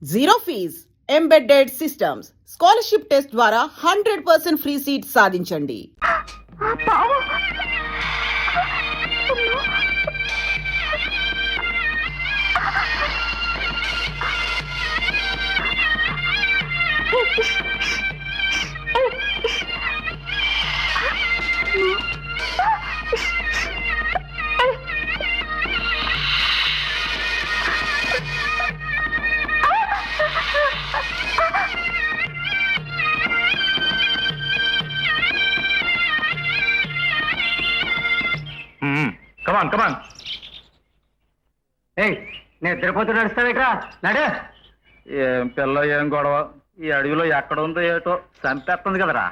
Zero fees embedded systems scholarship test ద్వారా 100% free seat సాధించండి. కమాన్ నేను తిరుపతి నడుస్తావేట్రా నడు. ఏం పిల్ల ఏం గొడవ, ఈ అడవిలో ఎక్కడ ఉందో ఏటో చంపేస్తుంది కదరా.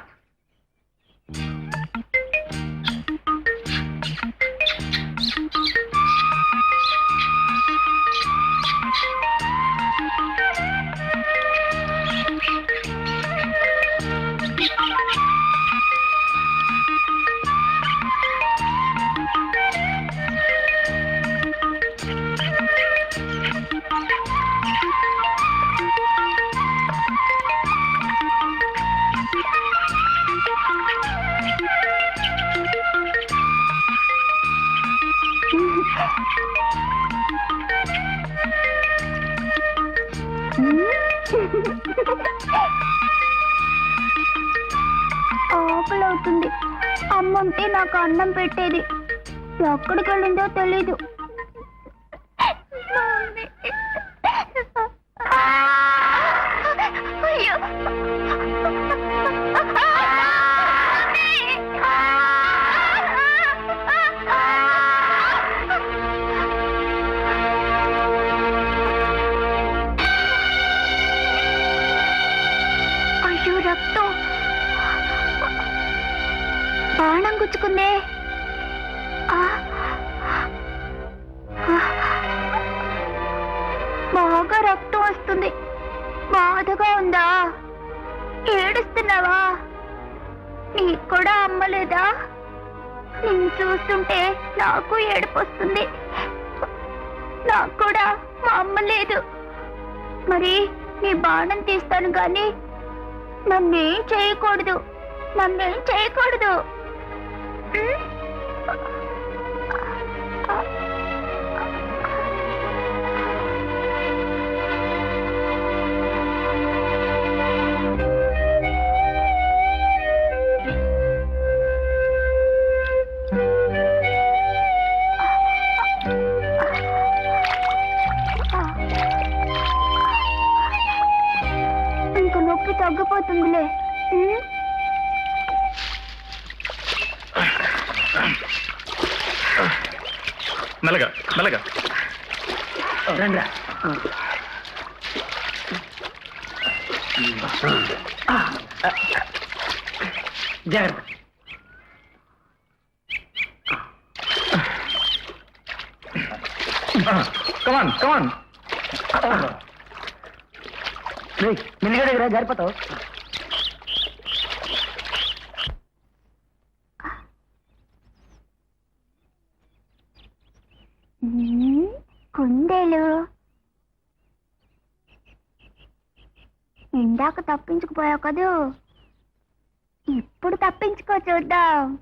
ఆకలవుతుంది. అమ్మంటే నాకు అన్నం పెట్టేది, ఎక్కడికి వెళ్ళిందో తెలీదు. అయ్యో రక్తం, బాణం గుచ్చుకుందే. బాగా రక్తం వస్తుంది. బాధగా ఉందా? ఏడుస్తున్నావా? నీకు కూడా అమ్మలేదా? నిన్ను చూస్తుంటే నాకు ఏడుపు వస్తుంది. నాకు కూడా మా అమ్మ లేదు. మరి నీ బాణం తీస్తాను గాని నన్నేం చేయకూడదు, నన్నేం చేయకూడదు. ఇంకా నొప్పి తగ్గిపోతుందిలే. మెల్లగా మెల్లగా రండి. జాగ్రత్త. కమాన్ కమాన్, మెల్లిగా దగ్గర జారిపోతావు. కుందేలు ఇందాక తప్పించుకుపోయావు కదూ, ఇప్పుడు తప్పించుకో చూద్దాం.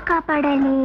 కాపాడాలి.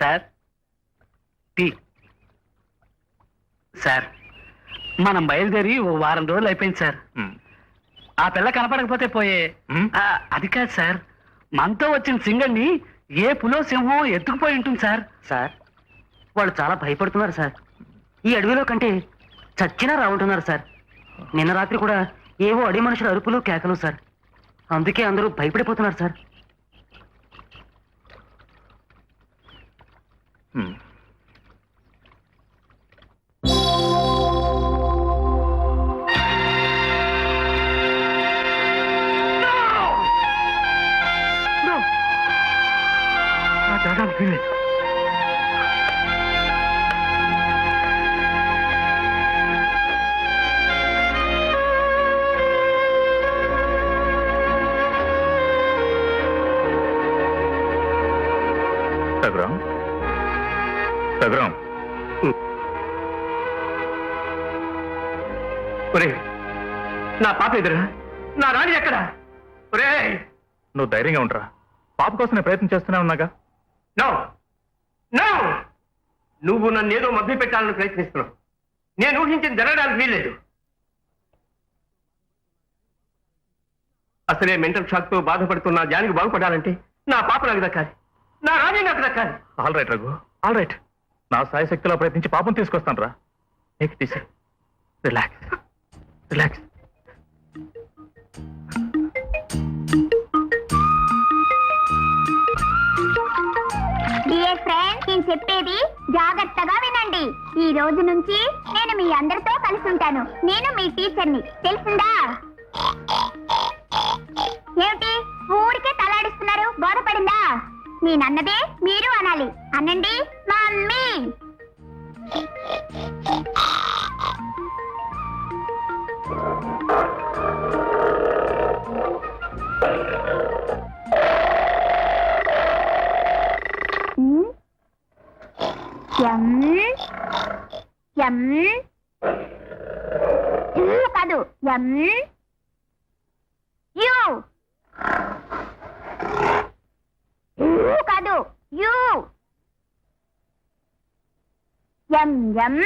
Sir tea. సార్ మనం బయలుదేరి ఓ వారం రోజులు అయిపోయింది సార్. ఆ పిల్ల కనపడకపోతే పోయే. అది కాదు సార్, మనతో వచ్చిన సింగల్ని ఏ పులో సింహం ఎత్తుకుపోయి ఉంటుంది సార్. సార్ వాళ్ళు చాలా భయపడుతున్నారు సార్. ఈ అడవిలో కంటే చచ్చినా రావుంటున్నారు సార్. నిన్న రాత్రి కూడా ఏవో అడవి మనుషుల అరుపులు కేకలు సార్. అందుకే అందరూ భయపడిపోతున్నారు సార్. రఘురాం, నా పాప ఎదురా, నా రాణి ఎక్కడా? నువ్వు ధైర్యంగా ఉంటారా? పాప కోసం నేను ప్రయత్నం చేస్తూనే ఉన్నాగా. నో నో, నువ్వు నన్ను ఏదో మభ్య పెట్టాలని ప్రయత్నిస్తున్నావు. నేను ఊహించింది జరగడానికి వీల్లేదు. అసలే మెంటల్ షాక్ తో బాధపడుతున్న జానికి బాగుపడాలంటే నా పాప నాకు దక్కాలి, నా రాణి నాకు దక్కాలి. All right Raghu, all right. నా సాయశక్తిలో ప్రయత్నించి పాపం తీసుకొస్తాను రా. నీకు తీసే, రిలాక్స్ రిలాక్స్. డియర్ ఫ్రెండ్స్, నేను చెప్పేది జాగ్రత్తగా వినండి. ఈ రోజు నుంచి నేను మీ అందరితో కలిసి ఉంటాను. నేను మీ టీచర్ని, తెలిసిందా? ఏమిటి ఊరికే తలాడిస్తున్నారు? బోధపడిందా? నేనన్నదే మీరు అనాలి. అనండి మమ్మీ. కాదు, కాదు, యు. ఎం ఎం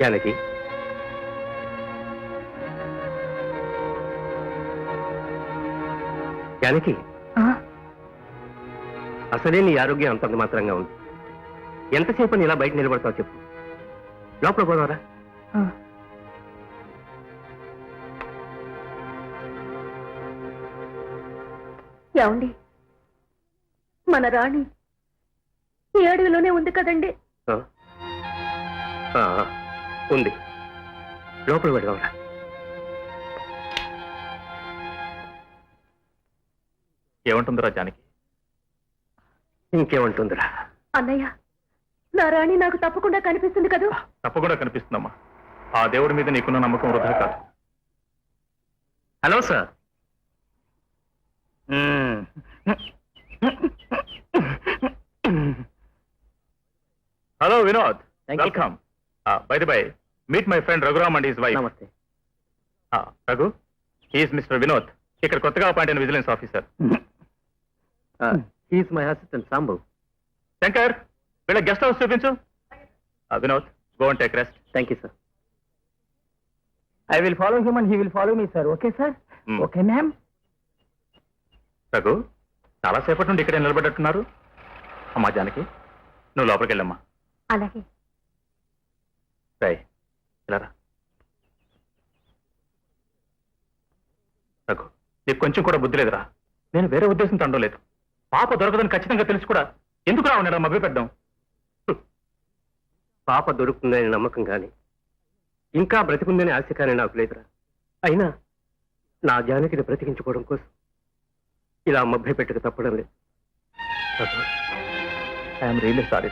జానకి, జానకి, అసలే నీ ఆరోగ్యం అంతంత మాత్రంగా ఉంది. ఎంతసేపు నీ ఇలా బయట నిలబడతావు చెప్పు. లోపల పోదావరా? ఏమండి, మన రాణి ఈ అడవిలోనే ఉంది కదండి. ఉంది, లోపల పెడదాంరా. ఏమంటుందిరా జానకి? ఇంకేమంటుందిరా? అన్నయ్య, నా రాణి నాకు తప్పకుండా కనిపిస్తుంది కదూ? తప్పకుండా కనిపిస్తుందమ్మా. ఆ దేవుడి మీద నీకున్న నమ్మకం వృధా కాదు. Hello sir. Hello Vinod, welcome. By the by, meet my friend Raghuram and his wife. నమస్తే. రఘు, హీఈస్ మిస్టర్ వినోద్, ఇక్కడ కొత్తగా అపాయింట్ అయిన vigilance officer. He's my assistant Sambu. Shankar, వీళ్ళ గెస్ట్ హౌస్ చూపించు. Vinod, go and take rest. Thank you sir. I will follow him and he will follow me, sir. Okay, sir? Hmm. Okay, ma'am? Raghu చాలాసేపటి నుండి ఇక్కడే నిలబెట్టున్నారు. అమ్మా జానకి, నువ్వు లోపలికి వెళ్ళమ్మా. అలాగే. రాయ్ ఇలా రా. రఘు, నీకు కొంచెం కూడా బుద్ధి లేదురా. నేను వేరే ఉద్దేశంతో అండలేదు. పాప దొరకదని ఖచ్చితంగా తెలుసు కూడా ఎందుకు రావడం మభ్య పెట్టడం? పాప దొరుకుతుందని నమ్మకం కానీ ఇంకా బ్రతికుందని ఆశ కానీ నాకు లేదురా. అయినా నా జానకిని బ్రతికించుకోవడం కోసం ఇలా మభ్య పెట్టక తప్పడం లేదు. I'm really sorry.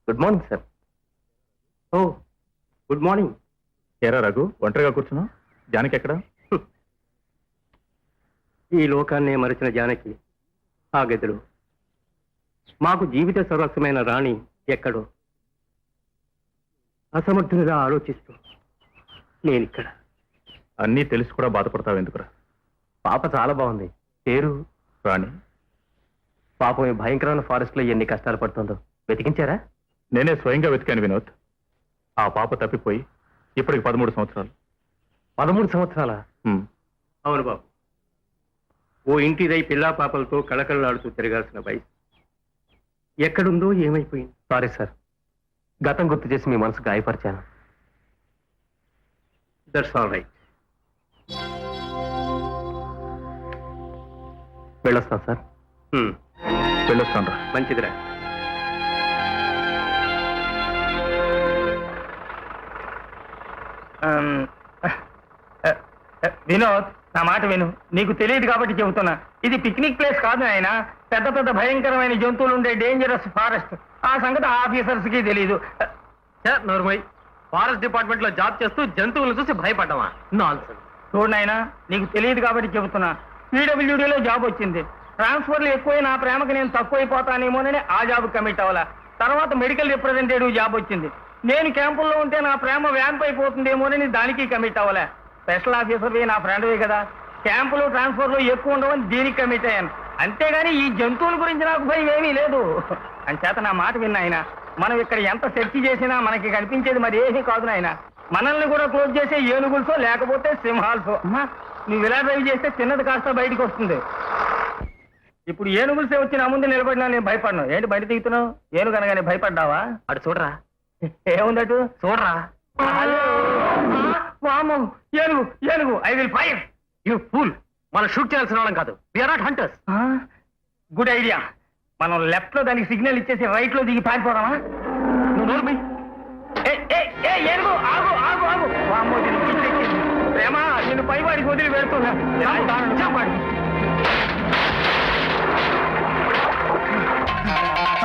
Good morning sir. Oh good morning. ఏరా రఘు, ఒంటరిగా కూర్చున్నావు? జానకి ఎక్కడ? ఈ లోకాన్నే మరిచిన జానకి ఆ గదిలో, మాకు జీవిత సర్వస్వమైన రాణి ఎక్కడో అసమర్థులుగా ఆలోచిస్తూ నేనిక్కడ. అన్నీ తెలిసి కూడా బాధపడతావు ఎందుకురా? పాప చాలా బాగుంది. పేరు రాణి. పాపం ఈ భయంకరమైన ఫారెస్ట్ లో ఎన్ని కష్టాలు పడుతుందో వెతికించారా? నేనే స్వయంగా వెతికాను వినోద్. ఆ పాప తప్పిపోయి ఇప్పటికి 13 సంవత్సరాలు. 13 సంవత్సరాల? అవును బాబు. ఓ ఇంటిదై పిల్లా పాపలతో కళకళలాడుతూ తిరగాల్సిన వయసు ఎక్కడుందో ఏమైపోయింది. సారీ సార్, గతం గుర్తు చేసి మీ మనసు గాయపరిచాను. That's all right. వెళ్ళొస్తాం సార్. వెళ్ళొస్తాను రా. మంచిదిరా. వినోద్, నా మాట విను. నీకు తెలియదు కాబట్టి చెబుతున్నా. ఇది పిక్నిక్ ప్లేస్ కాదు ఆయన. పెద్ద పెద్ద భయంకరమైన జంతువులు ఉండే డేంజరస్ ఫారెస్ట్. ఆ సంగతి ఆఫీసర్స్ కి తెలీదు. నోర్మై, ఫారెస్ట్ డిపార్ట్మెంట్ లో జాబ్ చేస్తూ జంతువులను చూసి భయపడ్డావా? నాన్సెన్స్. చూడు నాయనా, నీకు తెలియదు కాబట్టి చెబుతున్నా. పీడబ్ల్యూడీలో జాబ్ వచ్చింది. ట్రాన్స్ఫర్లు ఎక్కువై నా ప్రేమకి నేను తక్కువైపోతానేమోనని ఆ జాబ్ కమిట్ అవ్వాలా. తర్వాత మెడికల్ రిప్రజెంటేటివ్ జాబ్ వచ్చింది. నేను క్యాంపుల్లో ఉంటే నా ప్రేమ వ్యాంప్ అయిపోతుందేమోనని దానికి కమిట్ అవ్వలే. స్పెషల్ ఆఫీసర్వి, నా ఫ్రెండ్వి కదా. క్యాంపులు ట్రాన్స్ఫర్లు ఎక్కువ ఉండవని దీనికి కమిట్ అయ్యాను. అంతేగాని ఈ జంతువుల గురించి నాకు భయం ఏమీ లేదు. అంచేత నా మాట విన్న ఆయన, మనం ఇక్కడ ఎంత సెర్చ్ చేసినా మనకి కనిపించేది మరి ఏమీ కాదు నాయన. మనల్ని కూడా క్లోజ్ చేసే ఏనుగులతో లేకపోతే సింహాలతో. నువ్వు ఇలా డ్రైవ్ చేస్తే చిన్నది కాస్త బయటకు వస్తుంది. ఇప్పుడు ఏనుగులసే వచ్చి నా ముందు నిలబడినా నేను భయపడను. ఏంటి బయట దిగుతున్నావు? ఏనుగు అనగానే భయపడ్డావా? అటు చూడరా. ఏముందటు? చూడరా. వామో, ఏనుగు ఏనుగు! I will fire. You fool. మనం షూట్ చేయాల్సిన వాళ్ళం కాదు. We are not hunters. Good idea. మనం లెఫ్ట్ లో దానికి సిగ్నల్ ఇచ్చేసి రైట్ లో దిగి పారిపోదామా? నువ్వు నోరు మూయ్. ఏనుగు ఆగు ఆగు ఆగు. వామ్మో, దీన్ని పిచ్చెక్కింది. ప్రేమ, నేను పైవాడికి వదిలి పెడుతున్నా. చెప్పండి.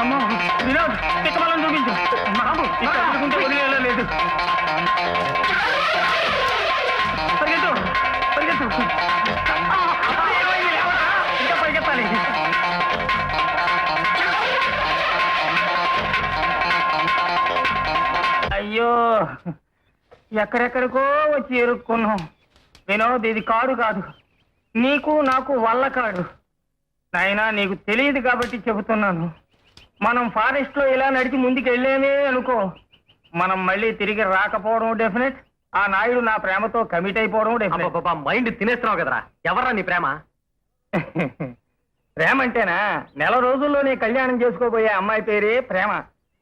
అమ్మో వినోద్, తిక్కమలం చూపించు. బాబు ఇక్కడ అనుకుంటే వదిలేలా లేదు. పరిగెత్తు పరిగెత్తు. ఇంకా పరిగెత్తాలి. అయ్యో, ఎక్కడెక్కడికో వచ్చి ఎరుక్కున్నాం. వినోద్, ఇది కాడు కాదు, నీకు నాకు వల్ల కాడు. నాయనా, నీకు తెలియదు కాబట్టి చెబుతున్నాను. మనం ఫారెస్ట్ లో ఇలా నడిచి ముందుకు వెళ్ళేమే అనుకో, మనం మళ్ళీ తిరిగి రాకపోవడం డెఫినెట్. ఆ నాయుడు నా ప్రేమతో కమిట్ అయిపోవడం డెఫినెట్. మైండ్ తినేస్తున్నావు కదరా. ఎవరా నీ ప్రేమ? ప్రేమ అంటేనా, నెల రోజుల్లోనే కళ్యాణం చేసుకోబోయే అమ్మాయి పేరే ప్రేమ.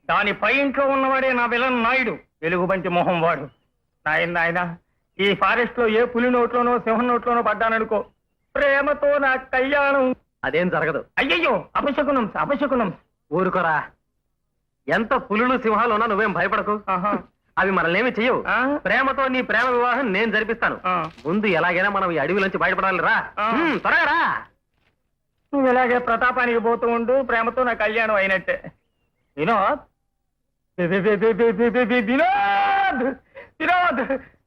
దాని పై ఇంట్లో ఉన్నవాడే నా విలన్ నాయుడు, వెలుగుబంటి మొహం వాడు. నాయన, ఈ ఫారెస్ట్ లో ఏ పులి నోట్లోనో సింహం నోట్లోనో పడ్డాననుకో, ప్రేమతో నా కళ్యాణం. అదేం జరగదు. అయ్యయ్యో, అపశకునం అపశకునం. ఊరుకోరా. ఎంత పులులు సింహాలు ఉన్నా నువ్వేం భయపడకు. అవి మనల్నేమి చెయ్యవు. ప్రేమతో నీ ప్రేమ వివాహం నేను జరిపిస్తాను. ముందు ఎలాగైనా మనం ఈ అడవి నుంచి బయటపడాలి. రా, త్వరగా రా. నువ్వు ఇలాగే ప్రతాపానికి పోతూ ఉండు, ప్రేమతో నా కళ్యాణం అయినట్టే. వినోద్, వినోద్, వినోద్,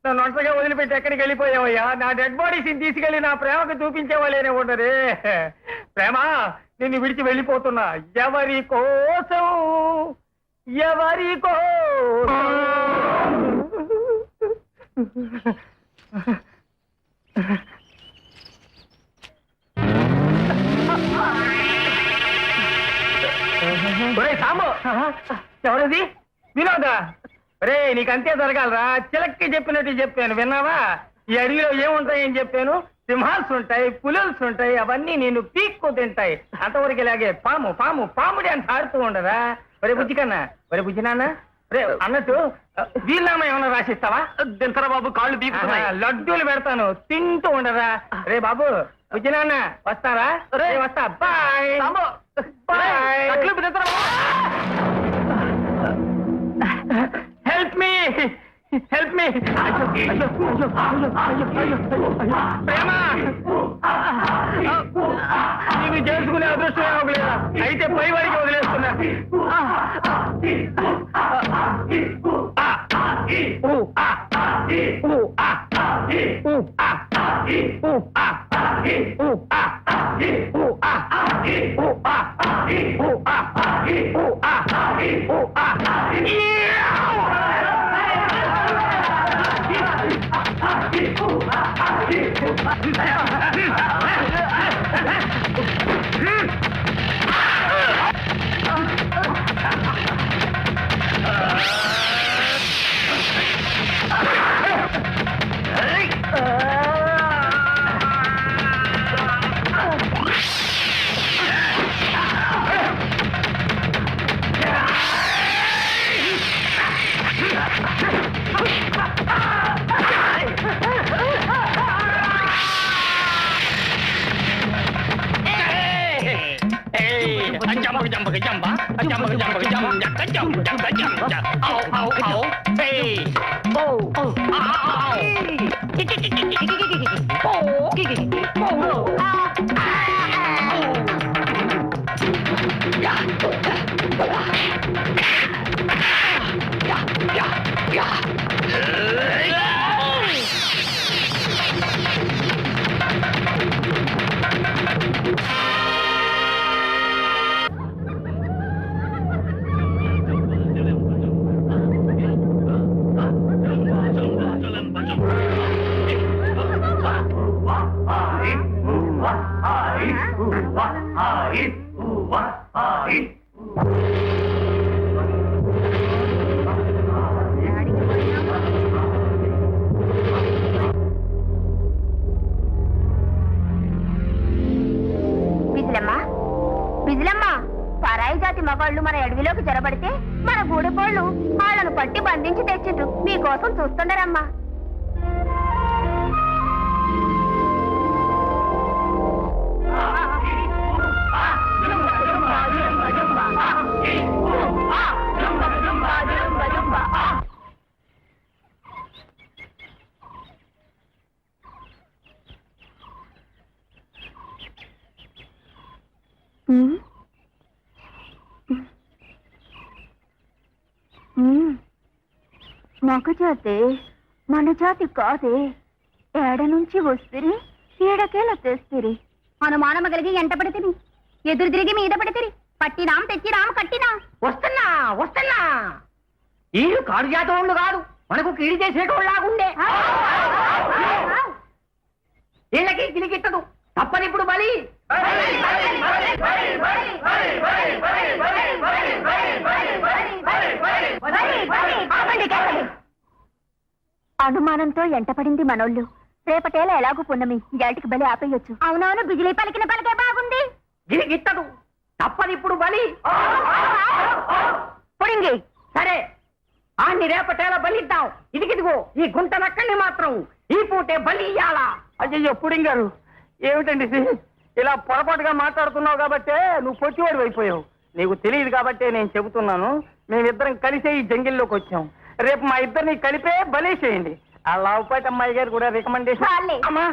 నన్ను ఒంటరిగా వదిలిపెట్టి ఎక్కడికి వెళ్ళిపోయావయ్యా? నా డెడ్ బాడీస్ తీసుకెళ్లి నా ప్రేమకు చూపించేవాళ్ళేనే ఉండరే. ప్రేమ, నిన్ను విడిచి వెళ్ళిపోతున్నా. ఎవరి కోసం, ఎవరి కోసం. సాంబు, ఎవరది? వినోదా? రే, నీకంతే జరగాలరా. చిలక్కి చెప్పినట్టు చెప్పాను, విన్నావా? ఈ అడవిలో ఏముంటాయని చెప్పాను. సింహాల్స్ ఉంటాయి, పులుల్స్ ఉంటాయి, అవన్నీ నేను పీక్కు తింటాయి. అంతవరకు ఇలాగే పాము పాము పాము డాన్స్ ఆడుతూ ఉండరా? ఒరే బుజ్జి కన్నా, ఒరే బుజ్జి నాన్న, రే అన్నట్టు వీళ్ళనామా ఏమన్నా రాసిస్తావా? దింతరా బాబు, కాళ్ళు బీపుతున్నాయి. లడ్డూలు పెడతాను, తింటూ ఉండరా? రే బాబు, బుజ్జి నాన్న వస్తారా? రే వస్తా. Bye bye. Help me, help me. ప్రేమ, నీవు చేసుకునే అదృష్టమే అవ్వలేదా? అయితే పై వారికి వదిలేస్తున్నా. బిజిలమ్మా, పరాయి జాతి మగాళ్ళు మన అడవిలోకి జరబడితే మన గూడెపోళ్ళు వాళ్ళను పట్టి బంధించి తెచ్చిండ్రు. మీకోసం చూస్తుండరమ్మా. మగ జాతి మన జాతి కాదే. ఏడ నుంచి వస్తురి ఏడకేలా తెస్తురి. అనుమానమ కలిగి ఎంట పడితిరి, ఎదురు తిరిగి మీద పడితిరి. పట్టినాం తెచ్చినాం కట్టినా. వస్తున్నా వస్తున్నా. వీళ్ళు కాడు జాతోళ్ళు కాదు, మనకు కీడి చేసేటోళ్ళలాగుండే. వీళ్ళకి గిలిగిట్టదు, తప్పనిప్పుడు బలి. అనుమానంతో ఎంటపడింది మనోళ్ళు. రేపటేలా ఎలాగూ పున్నమి, జాటికి బలి ఆపేయొచ్చు. అవునవును, బిజిలీ పలికిన పలికే బాగుంది. గిలిగిట్టదు, తప్పనిప్పుడు బలి. పొడింగి సరే, ఆన్ని రేపటేలా బలిద్దాం. ఇదిగిదిగో ఈ గుంట నక్కల్ని మాత్రం ఈ పూటే బలి ఇయ్యాలా. అయ్యో పుడింగారు, ఏమిటండి ఇది? ఇలా పొరపాటుగా మాట్లాడుతున్నావు కాబట్టే నువ్వు పొట్టివాడు అయిపోయావు. నీకు తెలియదు కాబట్టే నేను చెబుతున్నాను. మేమిద్దరం కలిసే ఈ జంగిల్లోకి వచ్చాం. రేపు మా ఇద్దరిని కలిపే బలి చేయండి. ఆ లావుపాటి అమ్మాయి గారు కూడా రికమెండేషన్. అమ్మా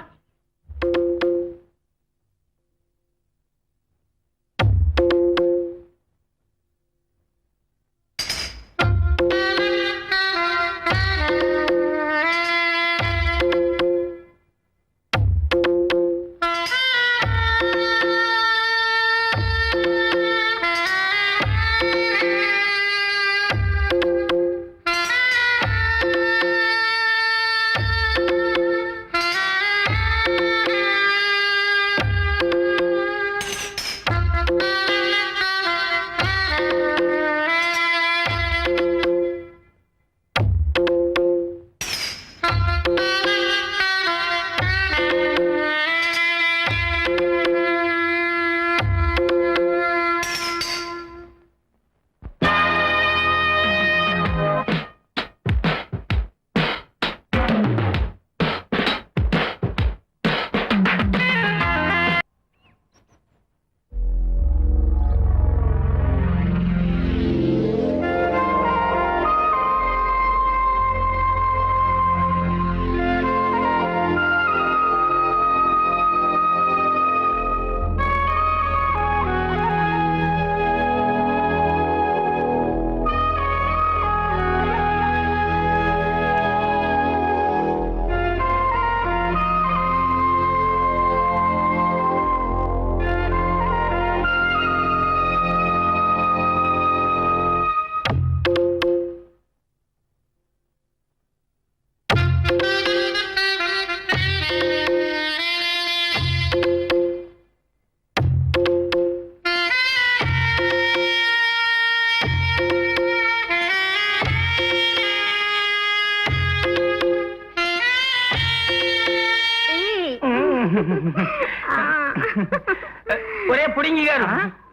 ఒరే పుడింగి గారు,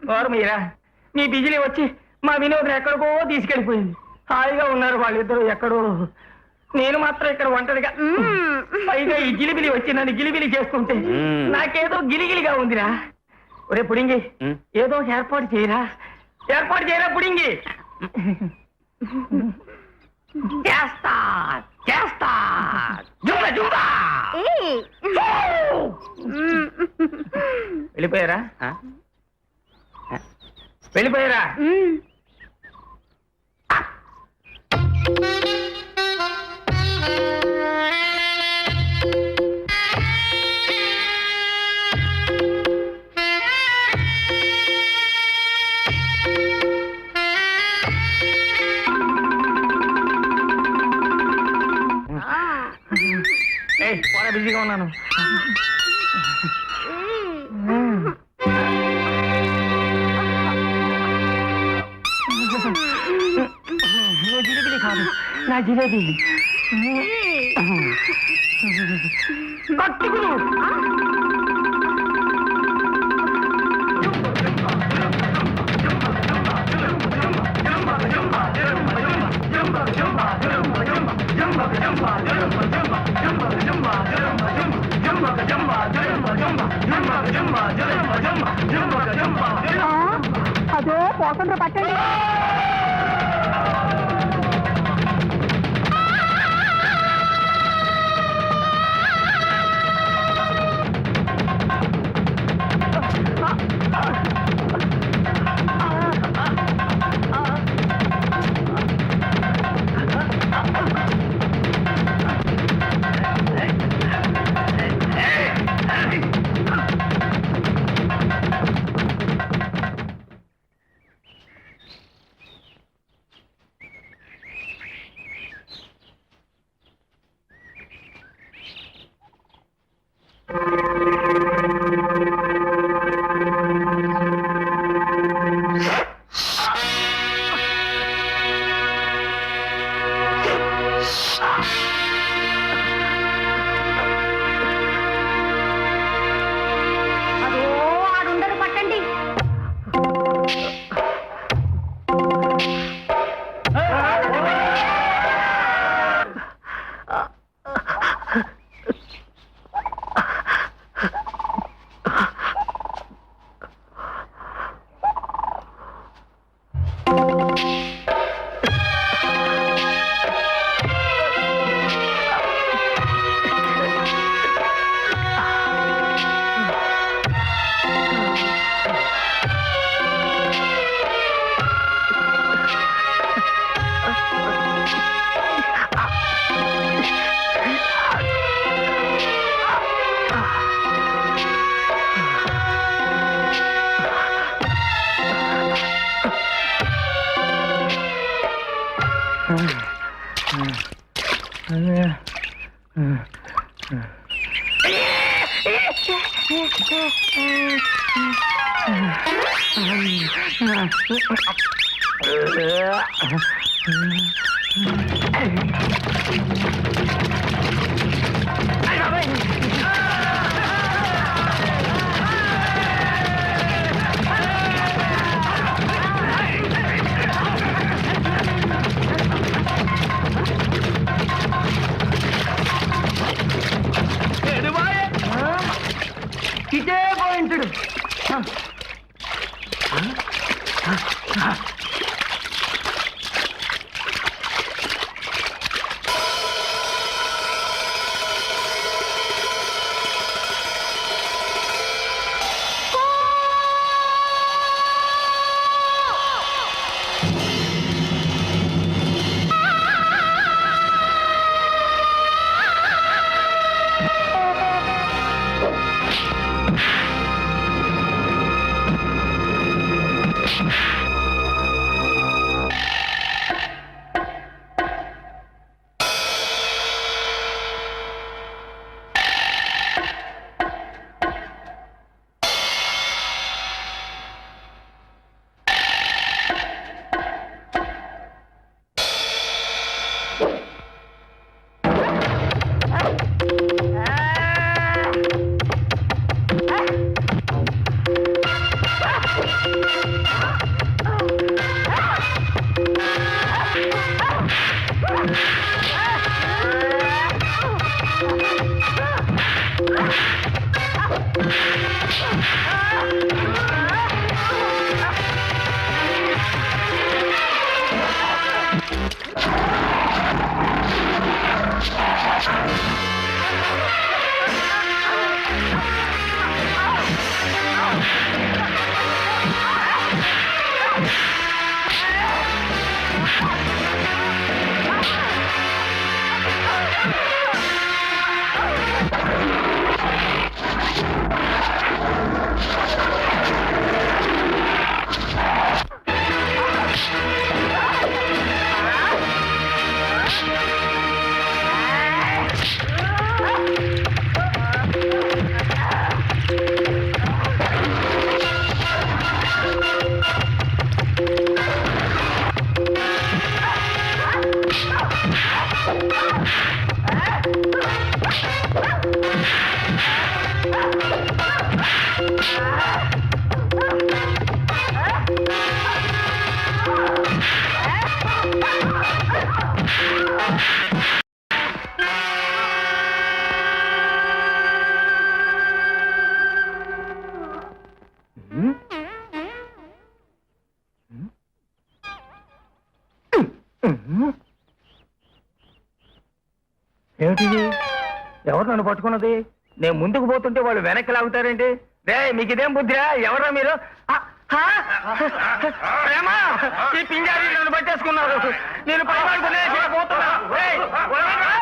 వారు మీరా? మీ బిజిలీ వచ్చి మా వినోదం ఎక్కడికో తీసుకెళ్లిపోయింది. హాయిగా ఉన్నారు వాళ్ళిద్దరూ ఎక్కడో. నేను మాత్రం ఇక్కడ ఒంటరిగా. పైగా ఈ గిలిబిలి వచ్చి నన్ను గిలిబిలి చేసుకుంటే నాకేదో గిలిగిలిగా ఉందిరా. ఒరే పుడింగి, ఏదో ఏర్పాటు చేయరా, ఏర్పాటు చేయరా పుడింగి. చేస్తా చేస్తా. జూరా జూరా. వెళ్ళిపోయారా? వెళ్ళిపోయారా? చాలా బిజీగా ఉన్నాను. నువ్వు జిలేబీ కాదు, నా జిలేబీ. కట్టుకురు. అదో పోకుండా పట్టండి. ఇదే పోయింటుడు. ఏమిటిది? ఎవరు నన్ను పట్టుకున్నది? నేను ముందుకు పోతుంటే వాళ్ళు వెనక్కి లాగుతారేంటి? రే మీకు ఇదేం బుద్ధిరా? ఎవరా మీరు? ప్రేమ, ఈ పింజారి నన్ను పట్టేసుకున్నారు. నేను పైవాడుకునే పోతున్నా. రేయ్, వదలండిరా.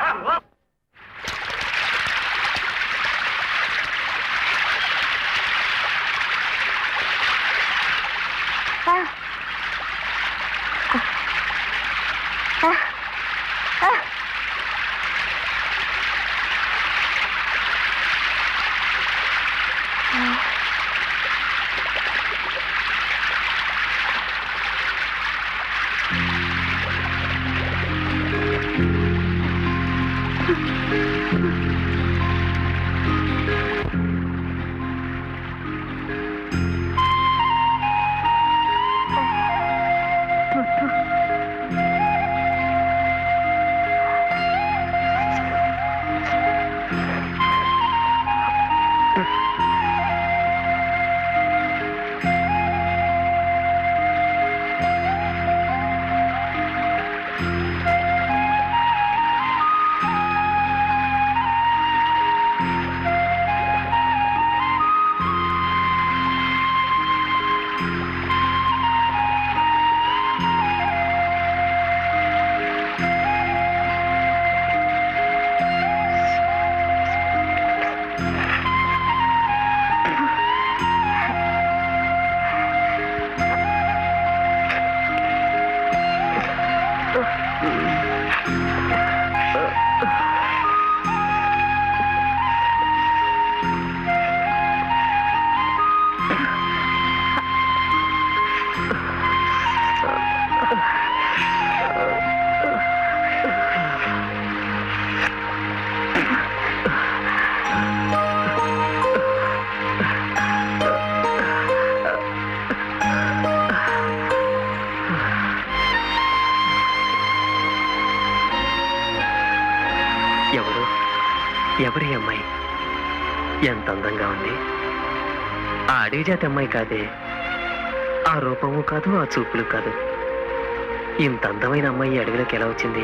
ఎవరి అమ్మాయి? ఎంత అందంగా ఉంది. ఆ అడవి జాతి అమ్మాయి కాదే. ఆ రూపము కాదు, ఆ చూపులు కాదు. ఇంత అందమైన అమ్మాయి అడవిలోకి ఎలా వచ్చింది?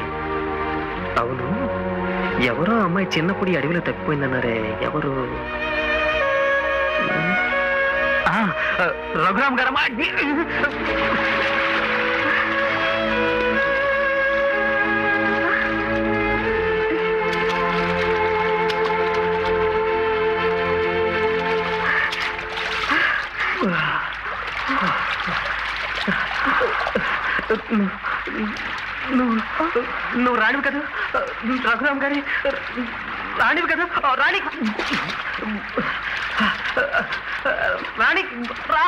అవును, ఎవరో అమ్మాయి చిన్నప్పుడు ఈ అడవిలో తప్పిపోయిందన్నారే, ఎవరు? రఘురామ్ గారమ్మా. నువ్వు రాణివి కదా రఘురామ్ గారి? రాణివి కదా? రాణి రాణి రా.